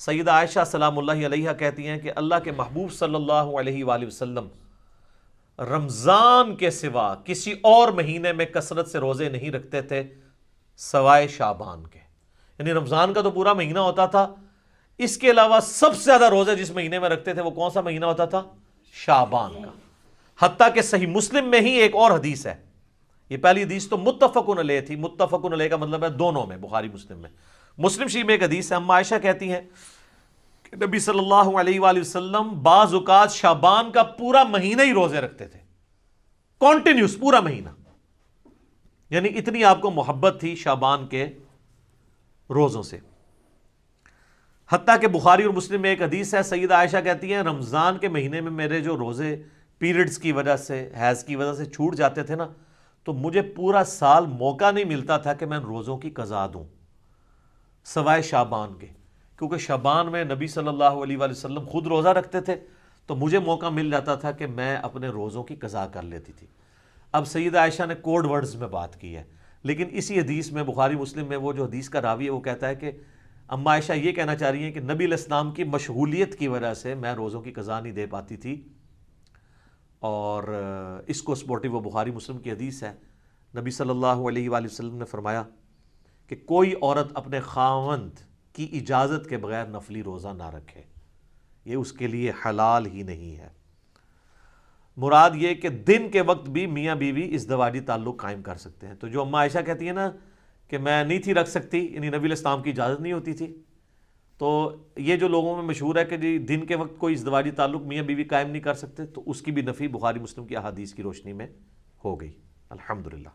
سیدہ عائشہ سلام اللہ علیہا کہتی ہیں کہ اللہ کے محبوب صلی اللہ علیہ وآلہ وسلم رمضان کے سوا کسی اور مہینے میں کثرت سے روزے نہیں رکھتے تھے سوائے شعبان کے. یعنی رمضان کا تو پورا مہینہ ہوتا تھا، اس کے علاوہ سب سے زیادہ روزے جس مہینے میں رکھتے تھے وہ کون سا مہینہ ہوتا تھا؟ شعبان کا. حتیٰ کہ صحیح مسلم میں ہی ایک اور حدیث ہے، یہ پہلی حدیث تو متفقن علیہ تھی، متفقن علیہ کا مطلب ہے دونوں میں، بخاری مسلم میں. مسلم شریف میں ایک حدیث ہے، اما عائشہ کہتی ہیں کہ نبی صلی اللہ علیہ وآلہ وسلم بعض اوقات شعبان کا پورا مہینہ ہی روزے رکھتے تھے، کانٹینیوس پورا مہینہ. یعنی اتنی آپ کو محبت تھی شعبان کے روزوں سے. حتیٰ کہ بخاری اور مسلم میں ایک حدیث ہے، سیدہ عائشہ کہتی ہیں رمضان کے مہینے میں میرے جو روزے پیریڈز کی وجہ سے، حیض کی وجہ سے چھوٹ جاتے تھے نا، تو مجھے پورا سال موقع نہیں ملتا تھا کہ میں ان روزوں کی قضا دوں سوائے شعبان کے، کیونکہ شعبان میں نبی صلی اللہ علیہ وآلہ وسلم خود روزہ رکھتے تھے تو مجھے موقع مل جاتا تھا کہ میں اپنے روزوں کی قضا کر لیتی تھی. اب سیدہ عائشہ نے کوڈ ورڈز میں بات کی ہے، لیکن اسی حدیث میں بخاری مسلم میں وہ جو حدیث کا راوی ہے وہ کہتا ہے کہ اما عائشہ یہ کہنا چاہ رہی ہیں کہ نبی علیہ السلام کی مشغولیت کی وجہ سے میں روزوں کی قضا نہیں دے پاتی تھی. اور اس کو سپورٹو وہ بخاری مسلم کی حدیث ہے، نبی صلی اللہ علیہ وآلہ وسلم نے فرمایا کہ کوئی عورت اپنے خاوند کی اجازت کے بغیر نفلی روزہ نہ رکھے، یہ اس کے لیے حلال ہی نہیں ہے. مراد یہ کہ دن کے وقت بھی میاں بیوی ازدواجی تعلق قائم کر سکتے ہیں. تو جو اما عائشہ کہتی ہیں نا کہ میں نہیں تھی رکھ سکتی، یعنی نبی علیہ السلام کی اجازت نہیں ہوتی تھی، تو یہ جو لوگوں میں مشہور ہے کہ جی دن کے وقت کوئی ازدواجی تعلق میاں بیوی قائم نہیں کر سکتے، تو اس کی بھی نفی بخاری مسلم کی احادیث کی روشنی میں ہو گئی. الحمدللہ.